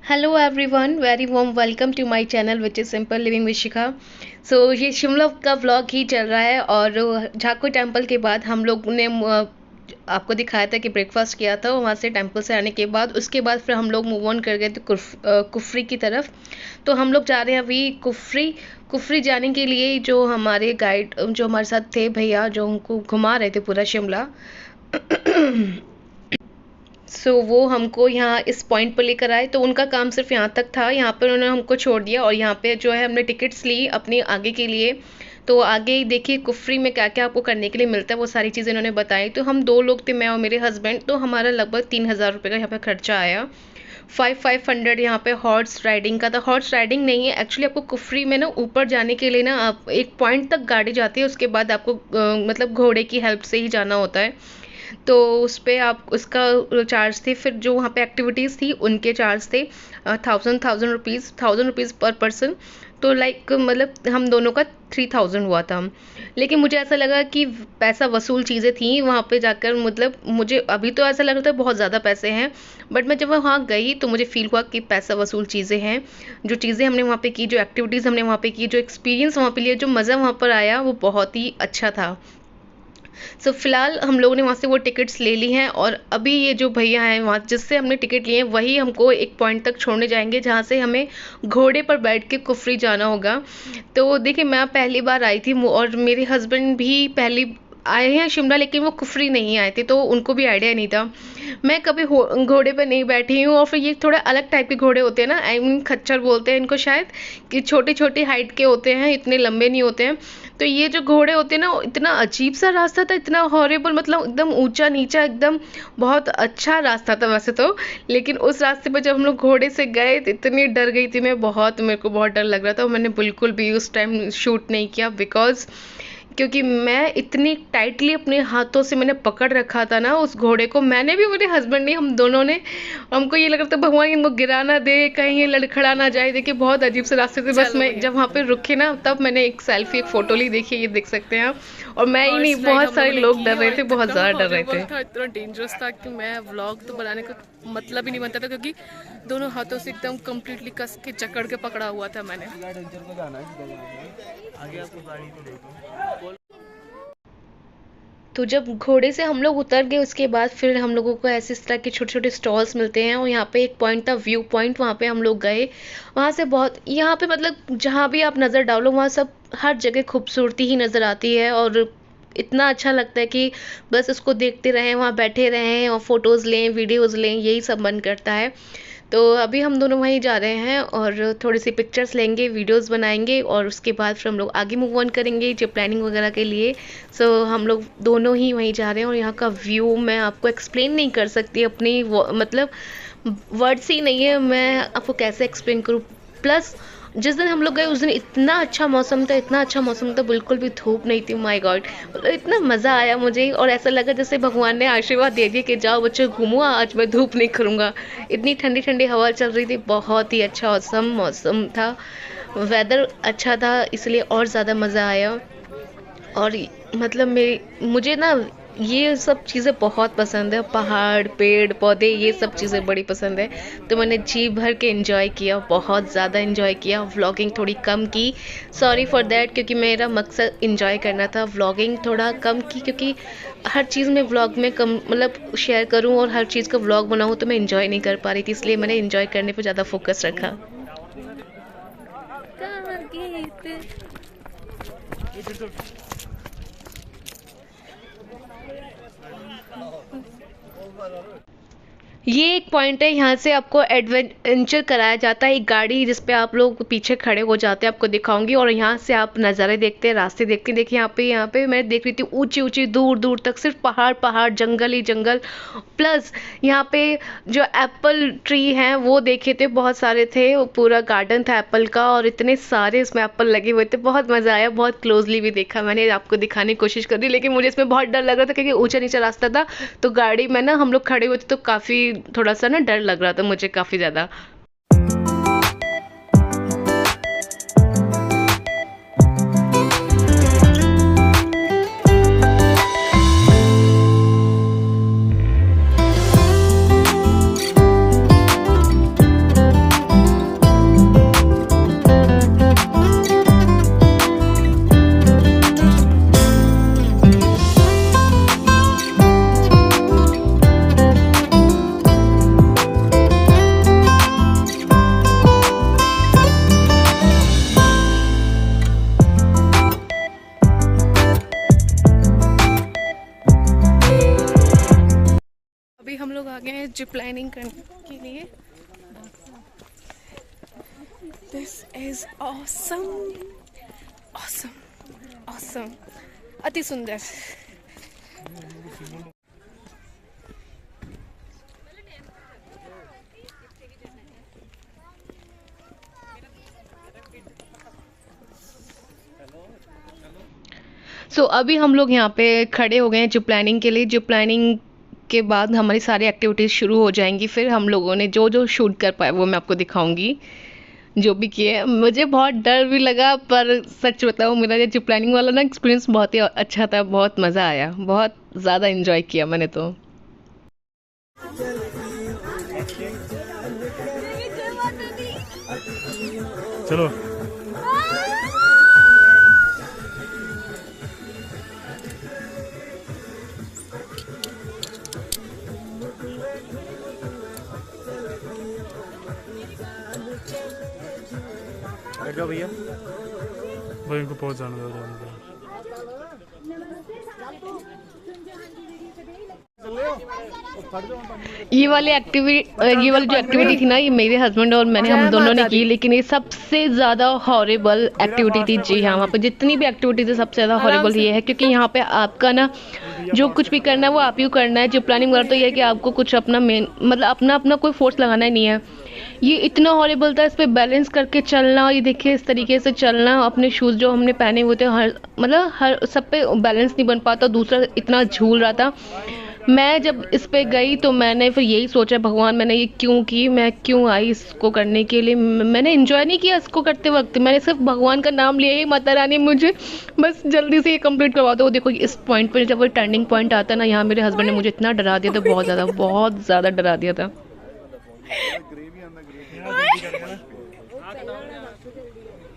Hello everyone, very warm welcome to my channel which is simple living with Shikha. ये शिमला का vlog ही चल रहा है और झाको टेम्पल के बाद हम लोग ने आपको दिखाया था कि ब्रेकफास्ट किया था। वहाँ से टेम्पल से आने के बाद उसके बाद फिर हम लोग मूव ऑन कर गए थे कुफरी की तरफ। तो हम लोग जा रहे हैं अभी कुफरी। कुफरी जाने के लिए जो हमारे गाइड जो हमारे साथ थे भैया, जो हमको घुमा रहे थे पूरा शिमला वो हमको यहाँ इस पॉइंट पर लेकर आए। तो उनका काम सिर्फ यहाँ तक था, यहाँ पर उन्होंने हमको छोड़ दिया और यहाँ पे जो है हमने टिकट्स ली अपनी आगे के लिए। तो आगे ही देखिए कुफरी में क्या क्या आपको करने के लिए मिलता है, वो सारी चीज़ें इन्होंने बताई। तो हम दो लोग थे, मैं और मेरे हस्बैंड, तो हमारा लगभग 3,000 रुपये का यहाँ पे खर्चा आया। 500 यहाँ पे हॉर्स राइडिंग का था। हॉर्स राइडिंग नहीं है एक्चुअली, आपको कुफरी में ना ऊपर जाने के लिए ना आप एक पॉइंट तक गाड़ी जाती है, उसके बाद आपको मतलब घोड़े की हेल्प से ही जाना होता है। तो उस पर आप उसका चार्ज थे। फिर जो वहाँ पे एक्टिविटीज़ थी उनके चार्ज थे 1,000 रुपीज़ पर पर्सन। तो लाइक मतलब हम दोनों का 3,000 हुआ था। लेकिन मुझे ऐसा लगा कि पैसा वसूल चीज़ें थी वहाँ पे जाकर। मतलब मुझे अभी तो ऐसा लग रहा था बहुत ज़्यादा पैसे हैं, बट मैं जब वहाँ गई तो मुझे फील हुआ कि पैसा वसूल चीज़ें हैं। जो चीज़ें हमने वहाँ पे की, जो एक्टिविटीज़ हमने वहाँ पे की, जो एक्सपीरियंस वहाँ पे लिया, जो मज़ा वहाँ पर आया, वो बहुत ही अच्छा था। फ़िलहाल हम लोगों ने वहाँ से वो टिकट्स ले ली हैं और अभी ये जो भैया हैं वहाँ जिससे हमने टिकट लिए हैं, वही हमको एक पॉइंट तक छोड़ने जाएंगे जहाँ से हमें घोड़े पर बैठ के कुफरी जाना होगा। तो देखिए, मैं पहली बार आई थी और मेरे हस्बैंड भी पहली आए हैं शिमला, लेकिन वो कुफरी नहीं आए थे तो उनको भी आइडिया नहीं था। मैं कभी घोड़े पर नहीं बैठी हूँ। और फिर ये थोड़ा अलग टाइप के घोड़े होते हैं ना, आई मीन खच्चर बोलते हैं इनको शायद, कि छोटी छोटी हाइट के होते हैं, इतने लंबे नहीं होते हैं। तो ये जो घोड़े होते हैं ना, इतना अजीब सा रास्ता था, इतना हॉरेबल, मतलब एकदम ऊंचा नीचा, एकदम बहुत अच्छा रास्ता था वैसे तो। लेकिन उस रास्ते पर जब हम लोग घोड़े से गए तो इतनी डर गई थी मैं, बहुत, मेरे को बहुत डर लग रहा था और मैंने बिल्कुल भी उस टाइम शूट नहीं किया। बिकॉज क्योंकि मैं इतनी टाइटली अपने हाथों से मैंने पकड़ रखा था ना उस घोड़े को, मैंने भी, मेरे हस्बैंड ने, हम दोनों ने। हमको ये लग रहा था भगवान इनको गिरा ना दे, कहीं ये लड़खड़ा ना जाए। देखिए बहुत अजीब से रास्ते थे। बस मैं जब वहाँ पे रुके ना, तब मैंने एक सेल्फी, एक फोटो ली। देखिए ये देख सकते हैं आप। और मैं ही नहीं, बहुत सारे लोग डर रहे थे, बहुत ज़्यादा डर रहे थे। था, इतना डेंजरस था कि मैं व्लॉग तो बनाने का मतलब ही नहीं बनता था, क्योंकि दोनों हाथों से एकदम कम्प्लीटली कस के जकड़ के पकड़ा हुआ था मैंने। तो जब घोड़े से हम लोग उतर गए उसके बाद फिर हम लोगों को ऐसे इस तरह के छोटे छोटे स्टॉल्स मिलते हैं। और यहाँ पे एक पॉइंट था, व्यू पॉइंट, वहाँ पे हम लोग गए। वहाँ से बहुत, यहाँ पे मतलब जहाँ भी आप नज़र डालो वहाँ सब हर जगह खूबसूरती ही नज़र आती है। और इतना अच्छा लगता है कि बस उसको देखते रहें, वहाँ बैठे रहें और फ़ोटोज़ लें, वीडियोज़ लें, यही सब मन करता है। तो अभी हम दोनों वहीं जा रहे हैं और थोड़ी सी पिक्चर्स लेंगे, वीडियोस बनाएंगे और उसके बाद फिर हम लोग आगे मूव ऑन करेंगे जो प्लानिंग वगैरह के लिए। हम लोग दोनों ही वहीं जा रहे हैं और यहाँ का व्यू मैं आपको एक्सप्लेन नहीं कर सकती, अपनी मतलब वर्ड्स ही नहीं है, मैं आपको कैसे एक्सप्लेन करूँ। प्लस जिस दिन हम लोग गए उस दिन इतना अच्छा मौसम था, इतना अच्छा मौसम था, बिल्कुल भी धूप नहीं थी। माय गॉड, मतलब इतना मज़ा आया मुझे और ऐसा लगा जैसे भगवान ने आशीर्वाद दे दिया कि जाओ बच्चों घूमो, आज मैं धूप नहीं करूँगा। इतनी ठंडी ठंडी हवा चल रही थी, बहुत ही अच्छा औसम मौसम था, वेदर अच्छा था, इसलिए और ज़्यादा मज़ा आया। और मतलब मुझे ना ये सब चीज़ें बहुत पसंद है, पहाड़, पेड़ पौधे, ये सब चीज़ें बड़ी पसंद है। तो मैंने जी भर के एंजॉय किया, बहुत ज़्यादा एंजॉय किया। व्लॉगिंग थोड़ी कम की, सॉरी फॉर दैट, क्योंकि मेरा मकसद एंजॉय करना था। व्लॉगिंग थोड़ा कम की क्योंकि हर चीज़ में व्लॉग में कम मतलब शेयर करूं और हर चीज़ का व्लॉग बनाऊं तो मैं एंजॉय नहीं कर पा रही थी, इसलिए मैंने एंजॉय करने पर ज़्यादा फोकस रखा। ये एक पॉइंट है, यहाँ से आपको एडवेंचर कराया जाता है। एक गाड़ी जिस पे आप लोग पीछे खड़े हो जाते हैं, आपको दिखाऊंगी, और यहाँ से आप नज़ारे देखते हैं, रास्ते देखते हैं। देखिए यहाँ पे मैं देख रही थी ऊंची ऊंची दूर दूर तक सिर्फ पहाड़ पहाड़, जंगल ही जंगल। प्लस यहाँ पे जो एप्पल ट्री हैं वो देखे थे, बहुत सारे थे, वो पूरा गार्डन था एप्पल का और इतने सारे इसमें एप्पल लगे हुए थे। बहुत मज़ा आया, बहुत क्लोजली भी देखा मैंने, आपको दिखाने की कोशिश कर रही, लेकिन मुझे इसमें बहुत डर लग रहा था क्योंकि ऊंचा नीचा रास्ता था। तो गाड़ी में ना हम लोग खड़े हुए थे तो काफ़ी थोड़ा सा ना डर लग रहा था मुझे काफ़ी ज़्यादा। जिप लाइनिंग करने के लिए। This is awesome, awesome, awesome, अति सुंदर। अभी हम लोग यहाँ पे खड़े हो गए हैं जिप लाइनिंग के लिए। जिप लाइनिंग के बाद हमारी सारी एक्टिविटीज़ शुरू हो जाएंगी। फिर हम लोगों ने जो जो शूट कर पाए वो मैं आपको दिखाऊंगी, जो भी किए। मुझे बहुत डर भी लगा, पर सच बताऊँ मेरा ये जिप लाइनिंग वाला ना एक्सपीरियंस बहुत ही अच्छा था, बहुत मज़ा आया, बहुत ज़्यादा इन्जॉय किया मैंने तो। चलो बैठ जाओ भैया। भाई इनको पहुंच जाने दो। ये वाली जो एक्टिविटी थी ना, ये मेरे हस्बैंड और मैंने, हम दोनों ने की। लेकिन ये सबसे ज़्यादा हॉरिबल एक्टिविटी थी। जी हाँ, वहाँ पे जितनी भी एक्टिविटीज है सबसे ज़्यादा हॉरिबल ये है, क्योंकि यहाँ पे आपका ना जो कुछ भी करना है वो आप ही करना है। जो प्लानिंग वगैरह तो ये है कि आपको कुछ अपना मेन मतलब अपना कोई फोर्स लगाना ही नहीं है। ये इतना हॉरिबल था, इस पे बैलेंस करके चलना। ये देखिए इस तरीके से चलना, अपने शूज़ जो हमने पहने हुए थे हर सब पे बैलेंस नहीं बन पाता, दूसरा इतना झूल रहा था। मैं जब इस पे गई तो मैंने फिर यही सोचा, भगवान मैंने ये क्यों की, मैं क्यों आई इसको करने के लिए। मैंने एंजॉय नहीं किया इसको करते वक्त, मैंने सिर्फ भगवान का नाम लिया ही, माता रानी मुझे बस जल्दी से ये कंप्लीट करवा दो। देखो इस पॉइंट पर जब वो टर्निंग पॉइंट आता ना, यहाँ मेरे हस्बैंड ने मुझे इतना डरा दिया था, बहुत ज़्यादा डरा दिया था।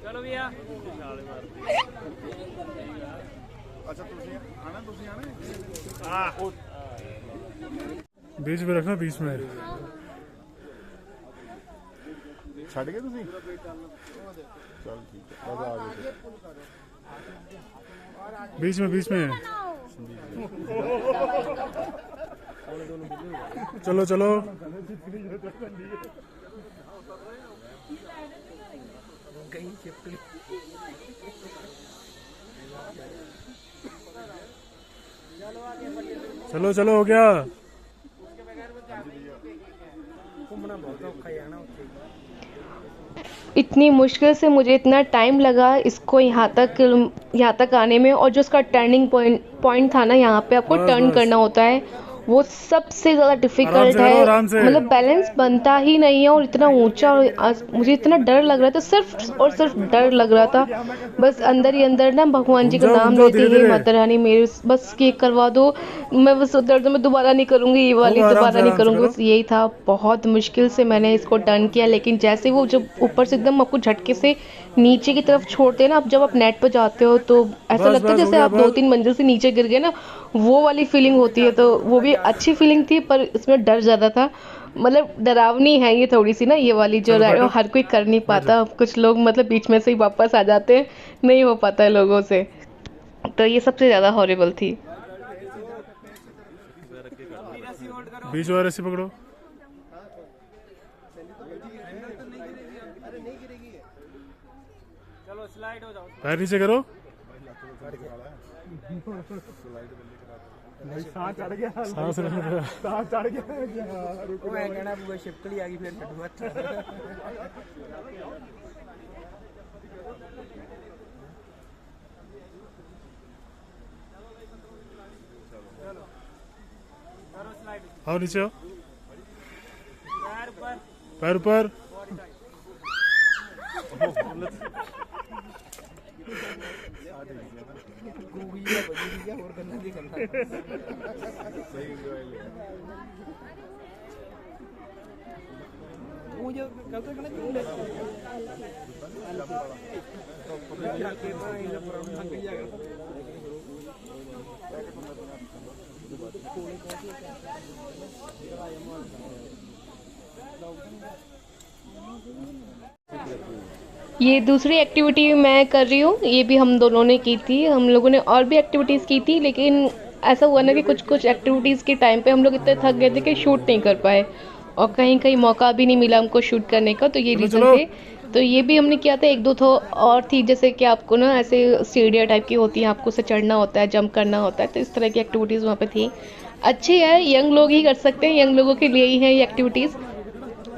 चलो भैया। बीच में रखना, बीच में ਛੱਡ ਗਏ ਤੁਸੀਂ? ਚਲ ਠੀਕ ਹੈ, ਬਸ ਆ ਜਾਓ। बीच में चलो चलो। चलो चलो हो गया। इतनी मुश्किल से मुझे इतना टाइम लगा इसको यहाँ तक आने में। और जो उसका टर्निंग पॉइंट था ना, यहाँ पे आपको टर्न करना होता है, वो सबसे ज़्यादा डिफ़िकल्ट है। मतलब बैलेंस बनता ही नहीं है, और इतना ऊंचा, और मुझे इतना डर लग रहा था, सिर्फ और सिर्फ डर लग रहा था। बस अंदर ही अंदर ना भगवान जी का नाम लेते ही, माता रानी मेरे बस ये करवा दो, मैं बस दर्द में दोबारा नहीं करूँगी, ये वाली दोबारा नहीं करूँगी, बस यही था। बहुत मुश्किल से मैंने इसको टर्न किया, लेकिन जैसे वो जब ऊपर से एकदम आपको झटके से नीचे की तरफ छोड़ते हैं ना, अब जब आप नेट पर जाते हो तो ऐसा लगता है जैसे आप 2-3 मंजिल से नीचे गिर गए ना, वो वाली फीलिंग होती है। तो वो भी अच्छी फीलिंग थी, पर इसमें डर ज़्यादा था। मतलब डरावनी है ये थोड़ी सी ना, ये वाली जो राइड हर कोई कर नहीं पाता। कुछ लोग मतलब बीच में से ही वापस आ जाते हैं, नहीं हो पाता है लोगों से। तो ये सबसे ज़्यादा हॉरिबल थी। बीच वाले रस्सी पकड़ो। पैर नीचे करो। सांस चढ़ गया, सांस चढ़ गया। रुको, मैं कहना पूरा शिपकली आ गई फिर आओ नीचे आओ। पैर ऊपर। ये दूसरी एक्टिविटी मैं कर रही हूँ, ये भी हम दोनों ने की थी। हम लोगों ने और भी एक्टिविटीज़ की थी, लेकिन ऐसा हुआ ना कि कुछ कुछ एक्टिविटीज़ के टाइम पे हम लोग इतने थक गए थे कि शूट नहीं कर पाए, और कहीं कहीं मौका भी नहीं मिला हमको शूट करने का, तो ये चलो रीज़न चलो। थे। तो ये भी हमने किया था, एक दो तो और थी, जैसे कि आपको ना ऐसे सीढ़ियाँ टाइप की होती हैं, आपको उसे चढ़ना होता है, जंप करना होता है, तो इस तरह की एक्टिविटीज़ वहाँ पे थी। अच्छी है, यंग लोग ही कर सकते हैं, यंग लोगों के लिए ही है ये एक्टिविटीज़।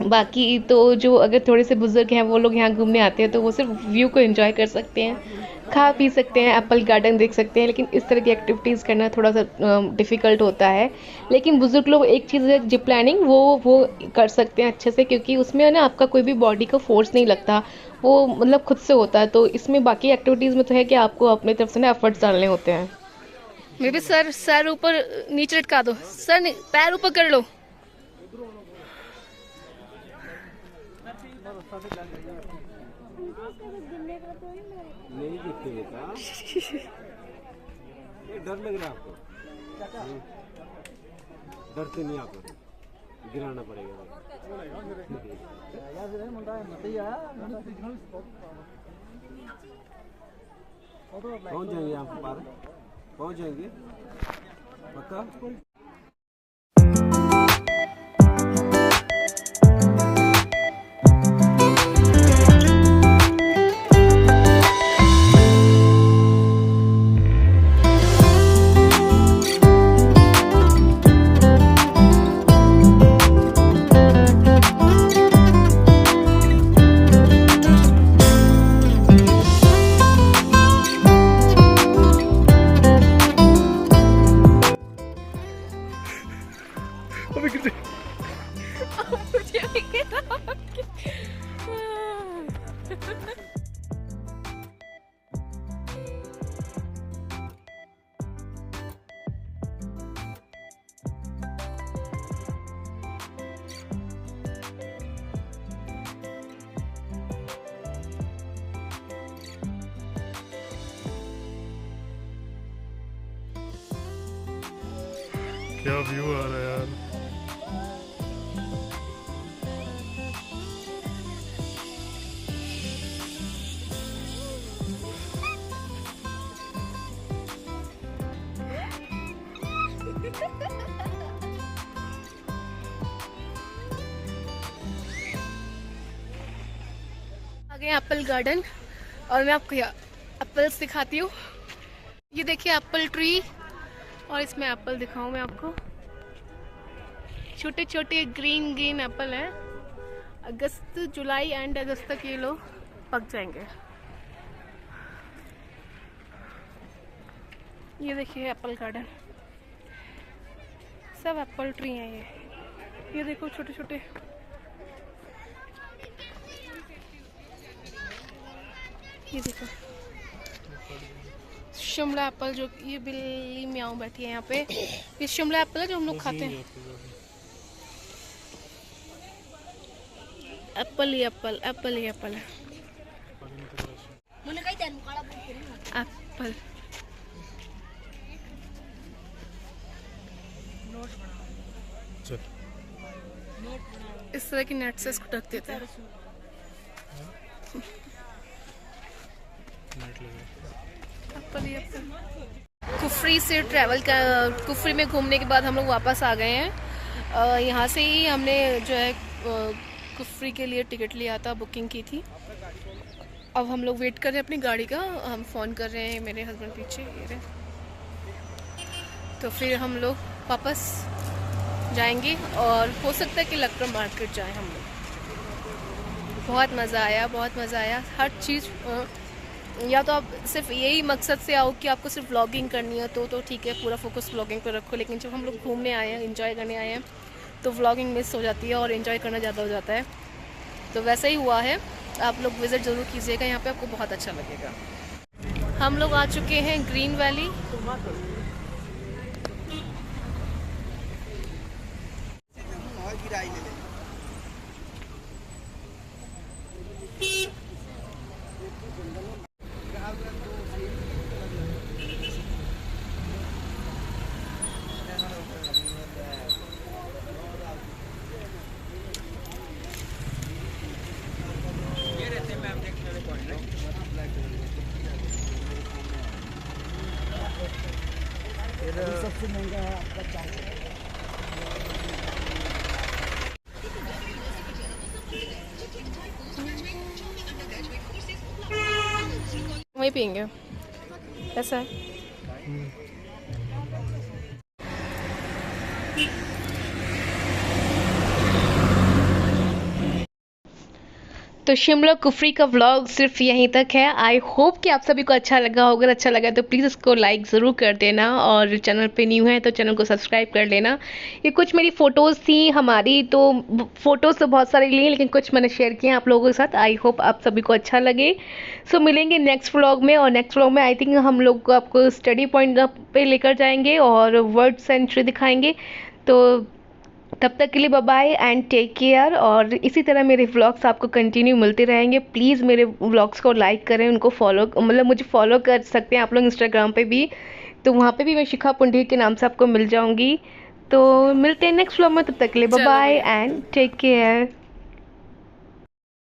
बाकी तो जो अगर थोड़े से बुजुर्ग हैं वो लोग यहाँ घूमने आते हैं तो वो सिर्फ व्यू को एंजॉय कर सकते हैं, खा पी सकते हैं, एप्पल गार्डन देख सकते हैं, लेकिन इस तरह की एक्टिविटीज़ करना थोड़ा सा डिफ़िकल्ट होता है। लेकिन बुजुर्ग लोग एक चीज़ है, जिप लाइनिंग वो कर सकते हैं अच्छे से, क्योंकि उसमें ना आपका कोई भी बॉडी का फोर्स नहीं लगता, वो मतलब खुद से होता है। तो इसमें बाकी एक्टिविटीज़ में तो है कि आपको अपनी तरफ से ना एफर्ट्स डालने होते हैं। मे भी सर सर ऊपर नीचे लटका दो, सर पैर ऊपर कर लो। नहीं दिखते बेटा, ये डर लग रहा है आपको? डरते नहीं आप, गिराना पड़ेगा। पहुंच जाएंगे आप पार, पहुंच जाएंगे पक्का। अभी कितने मुझे भी गिरा। क्या व्यू आ रहा है यार। आ गए एप्पल गार्डन, और मैं आपको एप्पल्स दिखाती हूँ। ये देखिए एप्पल ट्री, और इसमें एप्पल दिखाऊं मैं आपको। छोटे छोटे ग्रीन ग्रीन एप्पल है। अगस्त जुलाई एंड अगस्त तक ये लोग पक जाएंगे। ये देखिए एप्पल गार्डन, सब एप्पल ट्री हैं ये देखो छोटे छोटे। ये देखो शिमला एप्पल, जो ये बिल्ली म्याऊं बैठी है यहाँ पे, ये शिमला एप्पल है जो हम लोग खाते हैं। एप्पल ही एप्पल, एप्पल ही एप्पल है। एप्पल चल इस तरह की नेट से इसको ढक देते हैं। एप्पल ही एप्पल। कुफरी से ट्रैवल का, कुफरी में घूमने के बाद हम लोग वापस आ गए हैं। यहाँ से ही हमने जो है कुफरी के लिए टिकट लिया था, बुकिंग की थी। अब हम लोग वेट कर रहे हैं अपनी गाड़ी का, हम फ़ोन कर रहे हैं, मेरे हस्बैंड पीछे ये रहे। तो फिर हम लोग वापस जाएंगे, और हो सकता है कि लक्कड़ मार्केट जाएं हम लोग। बहुत मज़ा आया, बहुत मज़ा आया। हर चीज़, या तो आप सिर्फ यही मकसद से आओ कि आपको सिर्फ व्लॉगिंग करनी है तो ठीक है, पूरा फोकस व्लॉगिंग पर रखो। लेकिन जब हम लोग घूमने आए हैं, एंजॉय करने आए हैं, तो व्लॉगिंग मिस हो जाती है और एंजॉय करना ज़्यादा हो जाता है। तो वैसा ही हुआ है। आप लोग विज़िट ज़रूर कीजिएगा, यहाँ पे आपको बहुत अच्छा लगेगा। हम लोग आ चुके हैं ग्रीन वैली। सबसे महंगा है आपका 400। वहीं पियेंगे, ऐसा है। तो शिमला कुफरी का व्लॉग सिर्फ यहीं तक है। आई होप कि आप सभी को अच्छा लगा होगा। अगर अच्छा लगा तो प्लीज़ इसको लाइक ज़रूर कर देना, और चैनल पे न्यू है तो चैनल को सब्सक्राइब कर लेना। ये कुछ मेरी फ़ोटोज़ थी हमारी, तो फ़ोटोज़ तो बहुत सारी ली लेकिन कुछ मैंने शेयर किए आप लोगों के साथ। आई होप आप सभी को अच्छा लगे। सो मिलेंगे नेक्स्ट व्लॉग में, और नेक्स्ट व्लॉग में आई थिंक हम लोग को आपको स्टडी पॉइंट पे लेकर जाएंगे और वर्ड सेंचुरी दिखाएंगे। तो तब तक के लिए bye bye and take care. और इसी तरह मेरे व्लॉग्स आपको कंटिन्यू मिलते रहेंगे। प्लीज़ मेरे व्लॉग्स को लाइक करें, उनको फॉलो, मतलब मुझे फॉलो कर सकते हैं आप लोग इंस्टाग्राम पे भी, तो वहाँ पे भी मैं शिखा पुंडीर के नाम से आपको मिल जाऊँगी। तो मिलते हैं नेक्स्ट व्लॉग में, तब तक के लिए bye bye and take care.